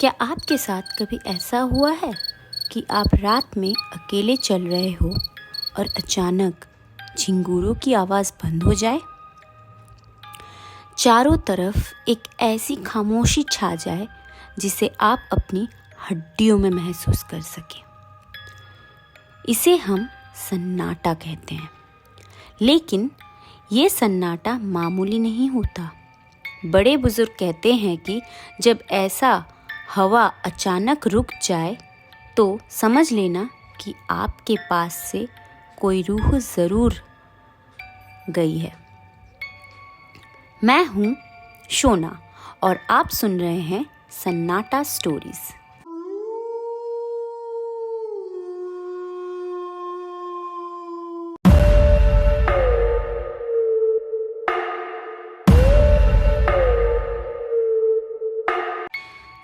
क्या आपके साथ कभी ऐसा हुआ है कि आप रात में अकेले चल रहे हो और अचानक झिंगूरों की आवाज़ बंद हो जाए? चारों तरफ एक ऐसी खामोशी छा जाए जिसे आप अपनी हड्डियों में महसूस कर सकें। इसे हम सन्नाटा कहते हैं। लेकिन ये सन्नाटा मामूली नहीं होता। बड़े बुजुर्ग कहते हैं कि जब ऐसा हवा अचानक रुक जाए तो समझ लेना कि आपके पास से कोई रूह ज़रूर गई है। मैं हूँ शोना और आप सुन रहे हैं सन्नाटा स्टोरीज।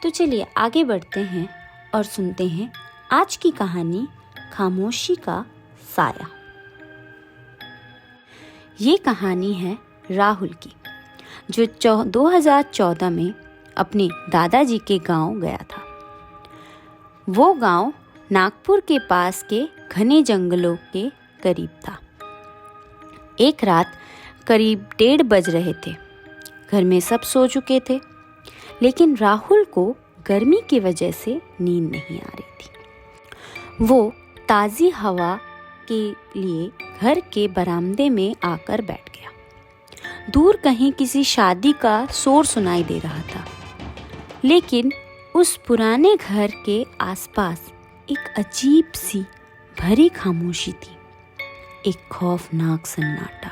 तो चलिए आगे बढ़ते हैं और सुनते हैं आज की कहानी खामोशी का साया। ये कहानी है राहुल की, जो 2014 में अपने दादाजी के गांव गया था। वो गांव नागपुर के पास के घने जंगलों के करीब था। एक रात करीब 1:30 बज रहे थे। घर में सब सो चुके थे, लेकिन राहुल को गर्मी की वजह से नींद नहीं आ रही थी। वो ताज़ी हवा के लिए घर के बरामदे में आकर बैठ गया। दूर कहीं किसी शादी का शोर सुनाई दे रहा था, लेकिन उस पुराने घर के आसपास एक अजीब सी भरी खामोशी थी, एक खौफनाक सन्नाटा।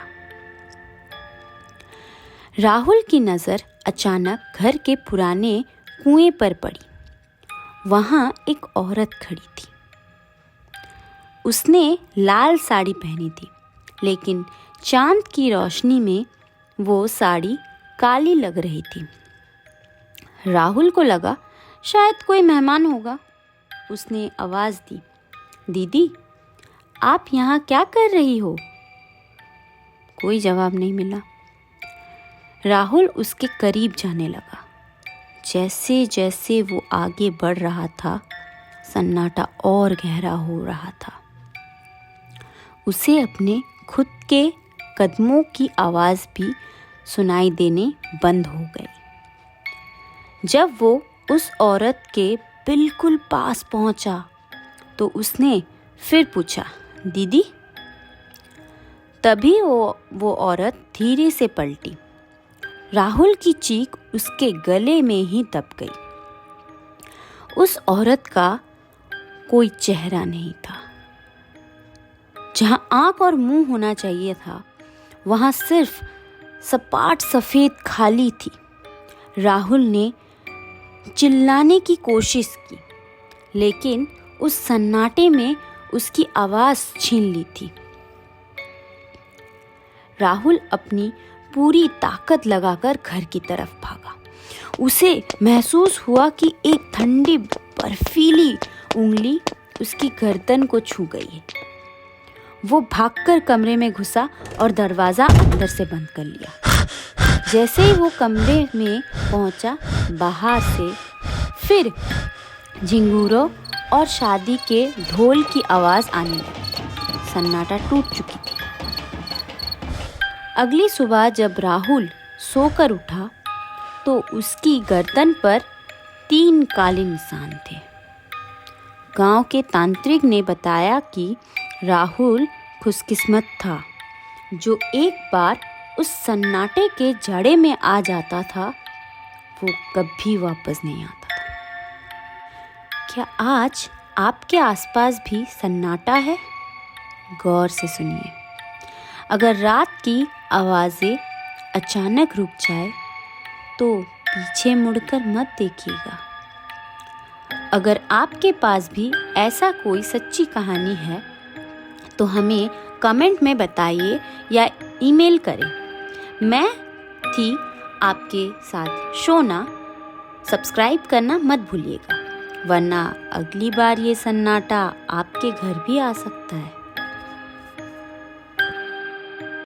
राहुल की नज़र अचानक घर के पुराने कुएं पर पड़ी। वहाँ एक औरत खड़ी थी। उसने लाल साड़ी पहनी थी, लेकिन चांद की रोशनी में वो साड़ी काली लग रही थी। राहुल को लगा शायद कोई मेहमान होगा। उसने आवाज़ दी, दीदी, आप यहाँ क्या कर रही हो? कोई जवाब नहीं मिला। राहुल उसके करीब जाने लगा। जैसे जैसे वो आगे बढ़ रहा था, सन्नाटा और गहरा हो रहा था। उसे अपने खुद के कदमों की आवाज़ भी सुनाई देने बंद हो गई। जब वो उस औरत के बिल्कुल पास पहुंचा, तो उसने फिर पूछा, दीदी? तभी वो औरत धीरे से पलटी। राहुल की चीख उसके गले में ही दब गई। उस औरत का कोई चेहरा नहीं था। जहां आंख और मुंह होना चाहिए था, वहां सिर्फ सपाट सफेद खाली थी। राहुल ने चिल्लाने की कोशिश की, लेकिन उस सन्नाटे में उसकी आवाज़ छीन ली थी। राहुल अपनी पूरी ताकत लगाकर घर की तरफ भागा। उसे महसूस हुआ कि एक ठंडी बर्फीली उंगली उसकी गर्दन को छू गई है। वो भागकर कमरे में घुसा और दरवाज़ा अंदर से बंद कर लिया। जैसे ही वो कमरे में पहुंचा, बाहर से फिर झिंगूरों और शादी के ढोल की आवाज़ आने लगी। सन्नाटा टूट चुकी थी। अगली सुबह जब राहुल सोकर उठा, तो उसकी गर्दन पर 3 काले निशान थे। गांव के तांत्रिक ने बताया कि राहुल खुशकिस्मत था, जो एक बार उस सन्नाटे के जड़े में आ जाता था, वो कभी वापस नहीं आता था। क्या आज आपके आसपास भी सन्नाटा है? गौर से सुनिए। अगर रात की आवाज़ें अचानक रुक जाए, तो पीछे मुड़कर मत देखिएगा। अगर आपके पास भी ऐसा कोई सच्ची कहानी है, तो हमें कमेंट में बताइए या ईमेल करें। मैं थी आपके साथ शोना। सब्सक्राइब करना मत भूलिएगा, वरना अगली बार ये सन्नाटा आपके घर भी आ सकता है।